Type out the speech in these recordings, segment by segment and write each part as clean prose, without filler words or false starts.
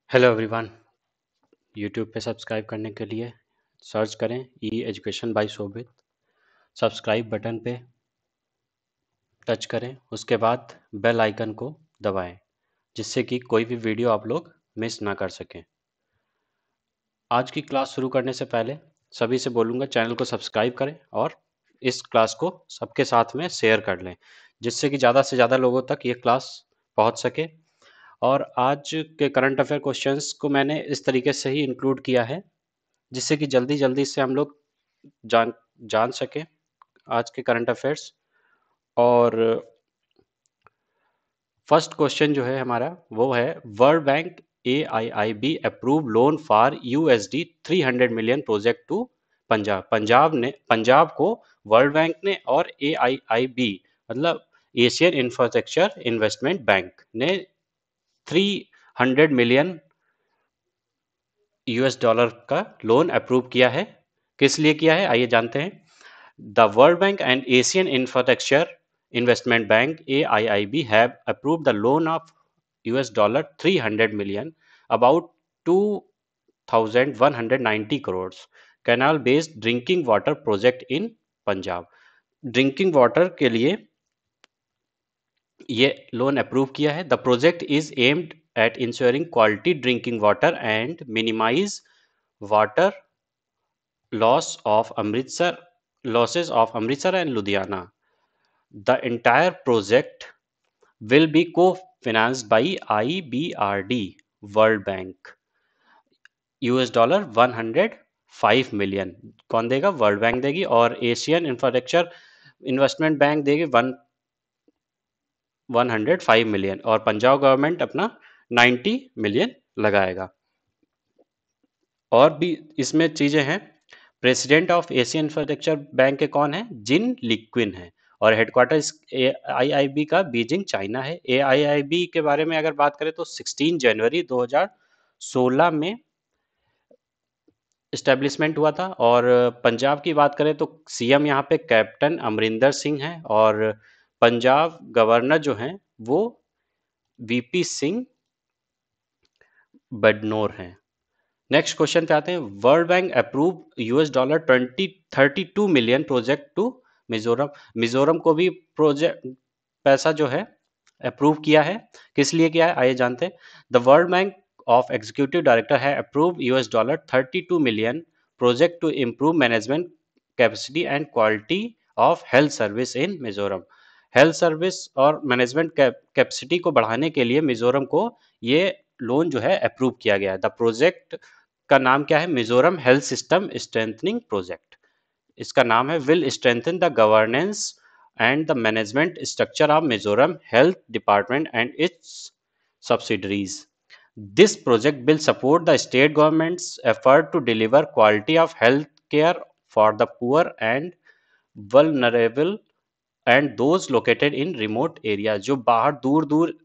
Hello everyone. YouTube पे subscribe करने के लिए सर्च करें E education by Shobhit. Subscribe button पे टच करें, उसके बाद बेल आइकन को दबाएं, जिससे कि कोई भी वीडियो आप लोग मिस ना कर सकें। आज की क्लास शुरू करने से पहले सभी से बोलूँगा चैनल को सब्सक्राइब करें और इस क्लास को सबके साथ में शेयर कर लें, जिससे कि ज़्यादा से ज़्यादा लोगों तक ये क्लास पहुँच सके। और आज के करंट अफेयर क्वेश्चंस को मैंने इस तरीके से ही इंक्लूड किया है, जिससे कि जल्दी जल्दी से हम लोग जान जान सकें आज के करंट अफेयर्स। और फर्स्ट क्वेश्चन जो है हमारा वो है, World Bank AIIB approve loan for USD 300 million project to Punjab. Punjab को वर्ल्ड बैंक ने और AIIB मतलब एशियन इंफ्रास्ट्रक्चर इन्वेस्टमेंट बैंक ने 300 मिलियन US डॉलर का लोन अप्रूव किया है। किस लिए किया है आइए जानते हैं। The World bank and Asian infrastructure investment bank AIIB have approved the loan of $300 million, about 2,190 crores, canal based drinking water project in Punjab. Drinking water के लिए ये लोन अप्रूव किया है। The project is aimed at ensuring quality drinking water and minimise water loss of Amritsar losses of Amritsar and Ludhiana. The entire project will be co-financed by IBRD, World Bank, $105 million. कौन देगा? World bank देगी। और Asian infrastructure investment bank देगी 105 million, और Punjab government अपना 90 million लगाएगा। और भी इसमें चीजें हैं। President of Asian infrastructure bank के कौन है? जिन लिक्विन है। और हेडक्वार्टर AIIB का बीजिंग चाइना है। AIIB के बारे में अगर बात करें तो 16 जनवरी 2016 में इस्टेब्लिशमेंट हुआ था। और पंजाब की बात करें तो CM यहाँ पे कैप्टन अमरिंदर सिंह है, और पंजाब गवर्नर जो हैं वो VP सिंह बडनोर हैं। नेक्स्ट क्वेश्चन पे आते हैं। World Bank approve $32 million project to Mizoram. Mizoram को भी प्रोजेक्ट पैसा जो है अप्रूव किया है। किस लिए किया है आइए जानते हैं। The World Bank of executive director है approve $32 million project to improve management capacity and quality of health service in Mizoram. Health service और मैनेजमेंट कैपेसिटी को बढ़ाने के लिए मिजोरम को ये लोन जो है अप्रूव किया गया है। द प्रोजेक्ट का नाम क्या है? Mizoram health system strengthening project. इसका नाम है will strengthen the governance and the management structure of Mizoram health department and it's subsidiaries. This project will support the state government's effort to deliver quality of health care for the poor and vulnerable and those located in remote areas। जो बाहर दूर दूर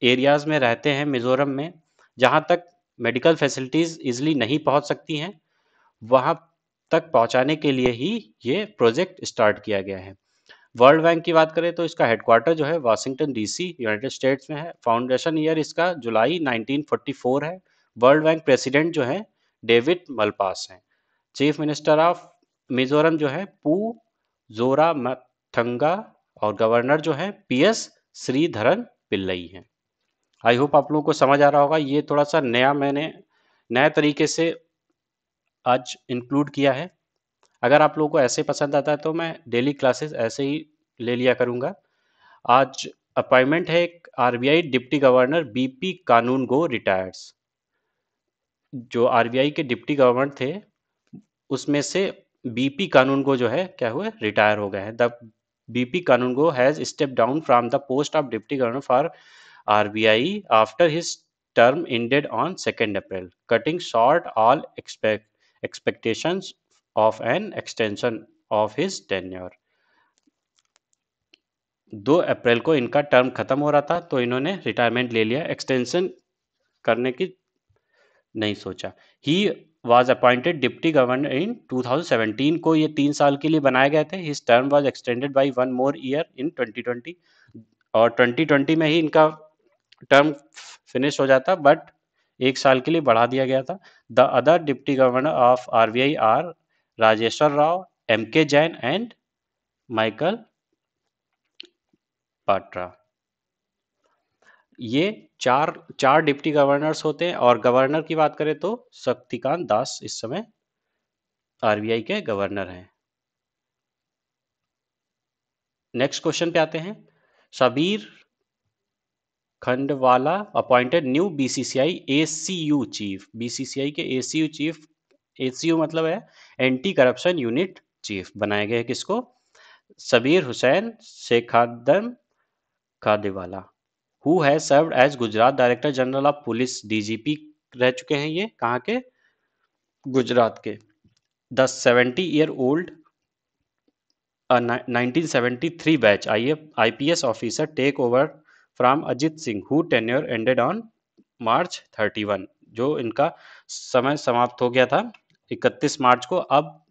areas में रहते हैं मिजोरम में, जहाँ तक मेडिकल फैसिलिटीज इजिली नहीं पहुँच सकती हैं, वहाँ तक पहुँचाने के लिए ही ये प्रोजेक्ट स्टार्ट किया गया है। वर्ल्ड बैंक की बात करें तो इसका हेडक्वार्टर जो है वाशिंगटन DC यूनाइटेड स्टेट्स में है। फाउंडेशन ईयर इसका जुलाई 1944 है। वर्ल्ड बैंक प्रेसिडेंट जो है डेविड मलपास हैं। चीफ मिनिस्टर ऑफ मिजोरम जो है पू जोरामथंगा, और गवर्नर जो है PS श्रीधरन पिल्लई हैं। आई होप आप लोगों को समझ आ रहा होगा। ये थोड़ा सा मैंने नए तरीके से आज इंक्लूड किया है। अगर आप लोगों को ऐसे पसंद आता है तो मैं डेली क्लासेस ऐसे ही ले लिया करूँगा। आज अपॉइंटमेंट है एक RBI डिप्टी गवर्नर BP कानूनगो रिटायर्स। जो RBI के डिप्टी गवर्नर थे उसमें से BP कानूनगो जो है क्या हुए? रिटायर हो गए हैं। The BP Kanungo has step down from the post of deputy governor for RBI after his term ended on 2nd April, cutting short all expectations of an extension of his tenure। 2 अप्रैल को इनका term खत्म हो रहा था, तो इन्होंने retirement ले लिया। एक्सटेंशन करने की नहीं सोचा। He was appointed deputy governor इन 2017 को, ये 3 साल के लिए बनाए गए थे। His term was extended by 1 more year in 2020, और 2020 में ही इनका टर्म फिनिश हो जाता, बट 1 साल के लिए बढ़ा दिया गया था। The other deputy governor of RBI R Rajeshwar Rao, M K Jain and Michael पाट्रा। ये चार चार डिप्टी गवर्नर्स होते हैं, और गवर्नर की बात करें तो शक्तिकांत दास इस समय आरबीआई के गवर्नर हैं। नेक्स्ट क्वेश्चन पे आते हैं। Sabir Khandwala appointed new BCCI ACU chief. BCCI के एसीयू चीफ, एसीयू मतलब है एंटी करप्शन यूनिट चीफ, बनाए गए किसको? Sabir Hussain Shekhadam Khadewala, who has served as Gujarat director general of police, DGP रह चुके हैं ये, कहाँ के? गुजरात के। The 70 year old 1973 batch IPS officer take over from Ajit Singh, who tenure ended on March 31। जो इनका समय समाप्त हो गया था 31 मार्च को, अब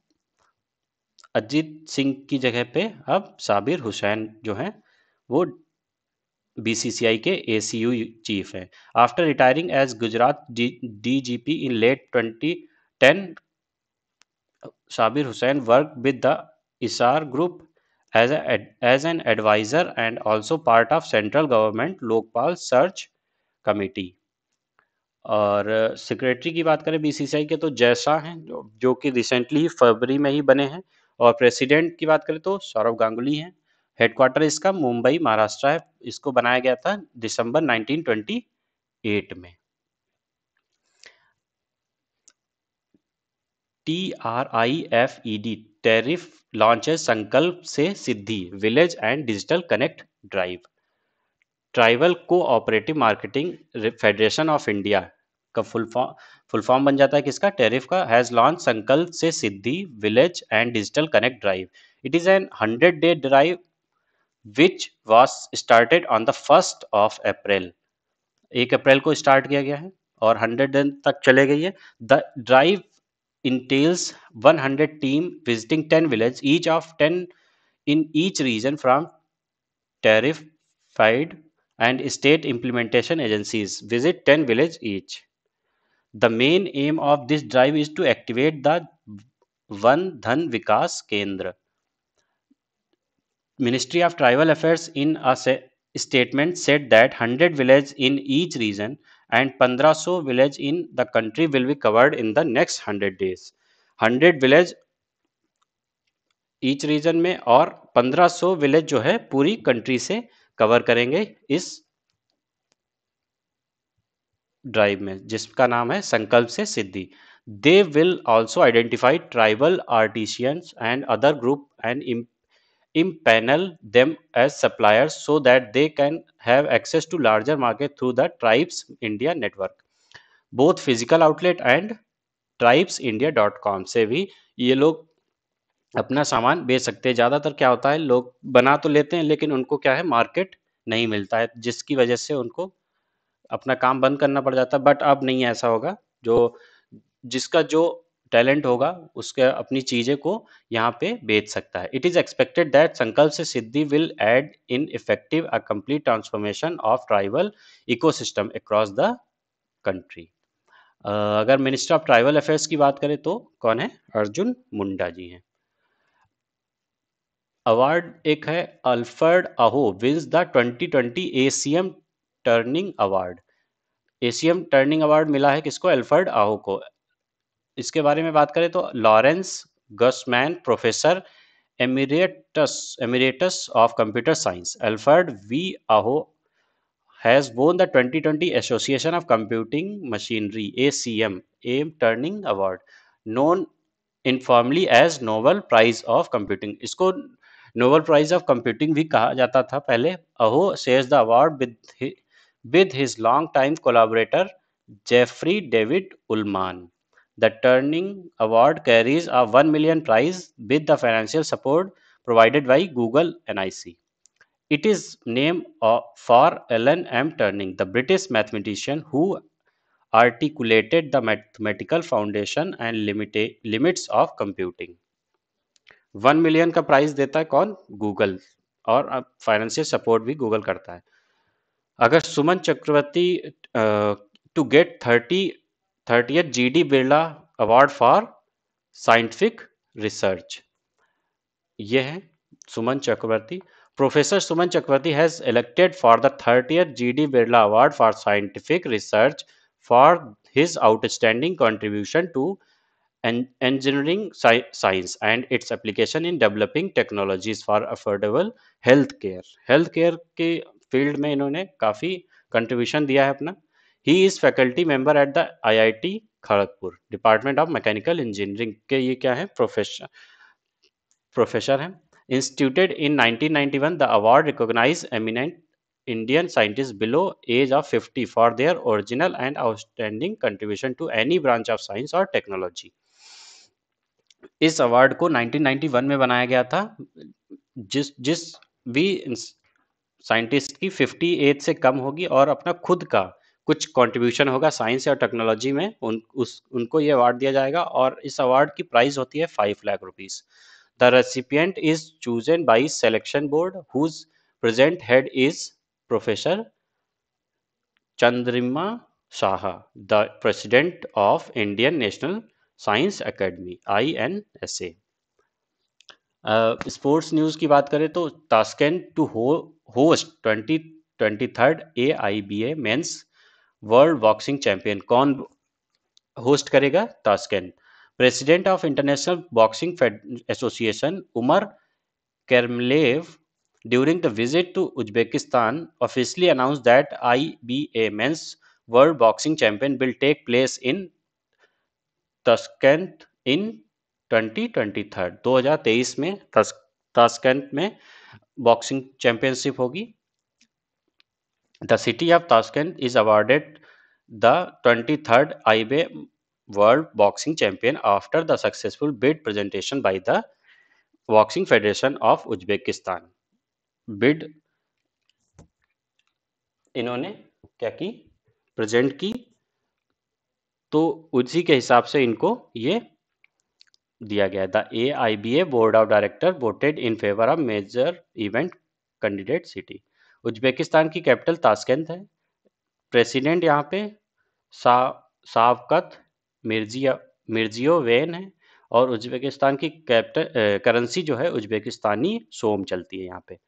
अजित सिंह की जगह पे अब साबिर हुसैन जो हैं वो बीसीसीआई के एसीयू चीफ हैं। After retiring as Gujarat DGP in late 2010, Sabir Hussain work with the Essar group as an advisor and also part of central government Lokpal search committee. और सेक्रेटरी की बात करें बीसीसीआई के तो जैसा हैं, जो कि रिसेंटली फरवरी में ही बने हैं। और प्रेसिडेंट की बात करें तो सौरव गांगुली हैं। हेडक्वार्टर इसका मुंबई महाराष्ट्र है। इसको बनाया गया था दिसंबर 1928 में। TRIFED tariff launches Sankalp se Siddhi village and digital connect drive. Tribal cooperative marketing federation of India का फुल फॉर्म बन जाता है किसका? टैरिफ का। Has launch Sankalp se Siddhi village and digital connect drive. It is an 100-day drive which was started on the 1 April. 1 अप्रैल को start किया गया है और 100 दिन तक चले गई है। The drive entails 100 team visiting 10 village each of 10 in each region from tarified and state implementation agencies visit 10 village each. The main aim of this drive is to activate the Van Dhan Vikas Kendra. Ministry of Tribal Affairs in a statement said that 100 villages in each region and 1500 villages in the country will be covered in the next 100 days. 100 village each reason में और 1500 village जो है पूरी country से cover करेंगे इस drive में, जिसका नाम है Sankalp se Siddhi. They will also identify tribal artisans and other group and impanel them as suppliers so that they can have access to larger market through the Tribes India network. Both physical outlet and tribesindia.com से भी ये लोग अपना सामान बेच सकते हैं। ज़्यादातर क्या होता है, लोग बना तो लेते हैं लेकिन उनको क्या है, मार्केट नहीं मिलता है, जिसकी वजह से उनको अपना काम बंद करना पड़ जाता है। बट अब नहीं ऐसा होगा। जो जिसका जो टैलेंट होगा उसके अपनी चीज़ें को यहाँ पे बेच सकता है। It is expected that Sankalp se Siddhi will aid in effective a complete transformation of tribal ecosystem across the country. अगर मिनिस्टर ऑफ ट्राइबल अफेयर्स की बात करें तो कौन है? अर्जुन मुंडा जी हैं। अवार्ड एक है Alfred Aho wins the 2020 ACM Turing award. ACM Turing award मिला है किसको? अल्फ्रेड अहो को। इसके बारे में बात करें तो Lawrence Gussman professor emeritus of computer science Alfred V Aho has won the 2020 Association of Computing Machinery ACM AIM Turning Award, known informally as Nobel Prize of Computing। इसको नोबेल प्राइज ऑफ कंप्यूटिंग भी कहा जाता था पहले। अहो shares the award with his long time collaborator Jeffrey David Ullman। The Turning Award carries a 1 million prize with the financial support provided by Google NIC। It is named for Alan M. Turing, the British mathematician who articulated the mathematical foundation and limits of computing। 1 million का prize देता है कौन? Google, और financial support भी Google करता है। अगर सुमन चक्रवर्ती to get 30th GD Birla Award for Scientific Research. ये है सुमन चक्रवर्ती. Professor Suman Chakravarti has elected for the 30th GD Birla Award for Scientific Research for his outstanding contribution to engineering science and its application in developing technologies for affordable healthcare. Healthcare के field में इन्होंने काफ़ी contribution दिया है अपना. He is faculty member at the IIT Kharagpur, department of mechanical engineering के ये क्या है, प्रोफेसर हैं. Instituted in 1991, the award recognizes eminent Indian scientists below age of 50 for their original and outstanding contribution to any branch of science or technology. इस award को 1991 में बनाया गया था. जिस जिस भी साइंटिस्ट की 50 एज से कम होगी और अपना खुद का कुछ कंट्रीब्यूशन होगा साइंस या टेक्नोलॉजी में, उनको ये अवार्ड दिया जाएगा. और इस अवार्ड की प्राइस होती है 5 lakh rupees. The recipient is chosen by selection board whose present head is Professor Chandrima Saha, the president of Indian National Science Academy INSA. Sports news की बात करें तो Tashkent to host 2023 AIBA men's world boxing champion. कौन host करेगा? Tashkent. President of International Boxing Association Umar Kermelev, during the visit to Uzbekistan, officially announced that IBA Men's World Boxing Champion will take place in Tashkent in 2023. 2023 में Tashkent में boxing championship होगी. The city of Tashkent is awarded the 23rd IBA World Boxing Champion after the successful bid presentation by the Boxing Federation of Uzbekistan. Bid इन्होंने क्या की? Present की. तो उसी के हिसाब से इनको ये दिया गया. The AIBA board of director voted in favour of major event candidate city. Uzbekistan की कैपिटल ताशकंद है. प्रेसिडेंट यहाँ पे शावकत मिर्जियोवेन है. और उज्बेकिस्तान की कैपिटल करेंसी जो है उज्बेकिस्तानी सोम चलती है यहाँ पे.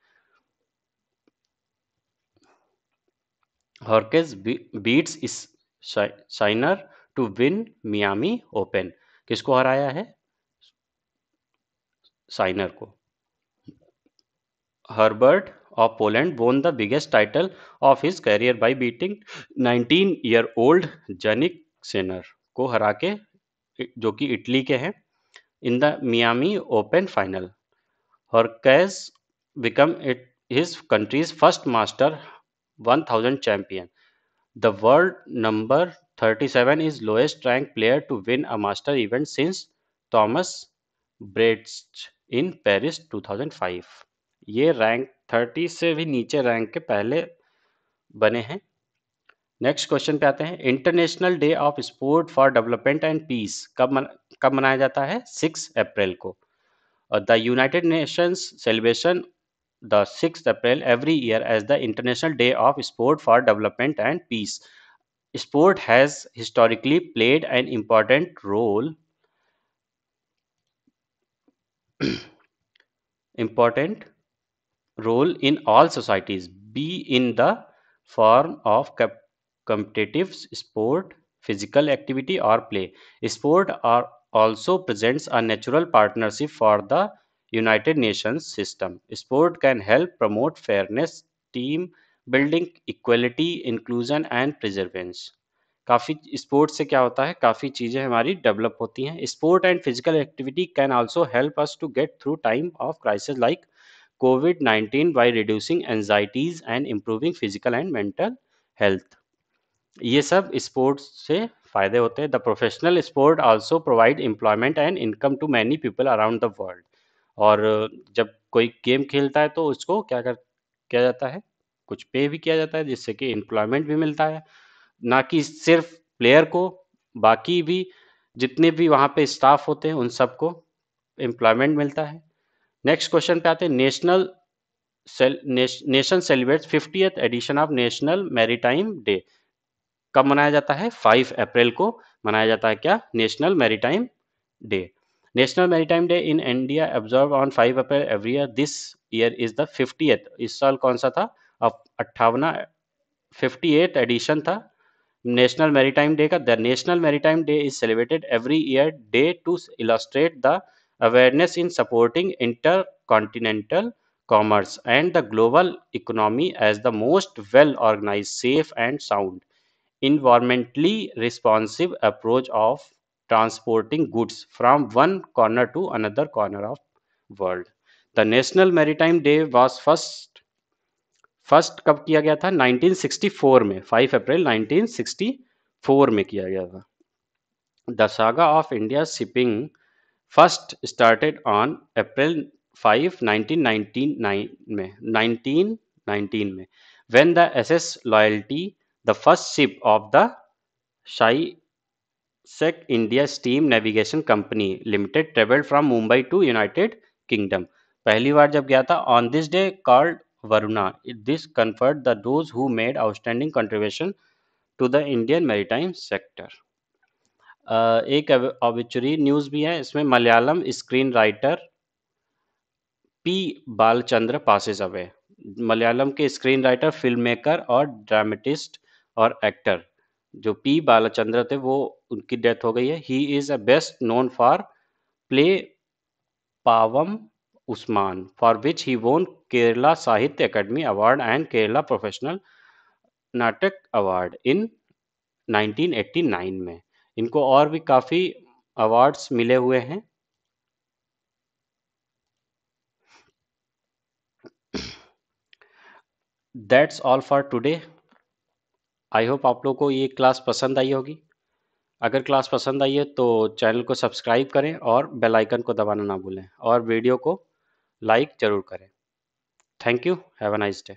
हॉर्केज बीट्स इस Sinner to win Miami Open. किसको हराया है? साइनर को. Hubert of Poland won the biggest title of his career by beating 19-year-old Jannik Sinner को हरा के, जो कि इटली के हैं, in the Miami Open final. Hurkacz became his country's first Master 1000 champion. The world number 37 is lowest ranked player to win a Master event since Thomas Bradtke in Paris 2005. ये rank 30 से भी नीचे rank के पहले बने हैं. Next question पे आते हैं. International day of sport for development and peace कब मनाया जाता है? 6 अप्रैल को. The United Nations celebration the 6 April every year as the international day of sport for development and peace. Sport has historically played an important role in all societies, be in the form of competitive sport, physical activity or play. Sport also presents a natural partnership for the United Nations system. Sport can help promote fairness, team building, equality, inclusion and perseverance. काफ़ी sport से क्या होता है, काफ़ी चीज़ें हमारी develop होती हैं. Sport and physical activity can also help us to get through time of crisis like COVID-19 by reducing anxieties and improving physical and mental health. ये सब स्पोर्ट्स से फायदे होते हैं. The professional sport also provide employment and income to many people around the world. और जब कोई game खेलता है तो उसको किया जाता है, कुछ पे भी किया जाता है, जिससे कि एम्प्लॉयमेंट भी मिलता है. ना कि सिर्फ प्लेयर को, बाकी भी जितने भी वहाँ पे स्टाफ होते हैं उन सबको एम्प्लॉयमेंट मिलता है. नेक्स्ट क्वेश्चन पे आते हैं. Nation celebrates 50th edition of national maritime day. कब मनाया जाता है? 5 अप्रैल को मनाया जाता है क्या? National maritime day. National maritime day in India observe on 5 April every year. This year is the 50th। इस साल कौन सा था? अब 58वां 58th एडिशन था नेशनल मैरीटाइम डे का। The national maritime day is celebrated every year day to illustrate the awareness in supporting intercontinental commerce and the global economy as the most well organized, safe and sound environmentally responsive approach of transporting goods from one corner to another corner of world. The National Maritime Day was first कब किया गया था? 1964 में, 5 अप्रैल 1964 में किया गया था। The saga of India shipping first started on April 5 1999 में 1919 में when the SS Loyalty, the first ship of the Sec India Steam Navigation Company Limited, traveled from Mumbai to United Kingdom. पहली बार जब गया था on this day called Varuna. This conferred the those who made outstanding contribution to the Indian maritime sector. एक obituary news भी है इसमें। Malayalam screen writer P Balachandra passes away. Malayalam के screen writer, film maker और ड्रामेटिस्ट और एक्टर जो P Balachandra थे वो उनकी डेथ हो गई है। He is a best known for play Pavam Usman for which he won Kerala Sahitya Akademi award and Kerala professional Natak award in 1989 में। इनको और भी काफ़ी अवार्ड्स मिले हुए हैं। That's all for today. I hope आप लोगों को ये क्लास पसंद आई होगी। अगर क्लास पसंद आई है तो चैनल को सब्सक्राइब करें और बेल आइकन को दबाना ना भूलें और वीडियो को लाइक ज़रूर करें। Thank you. Have a nice day.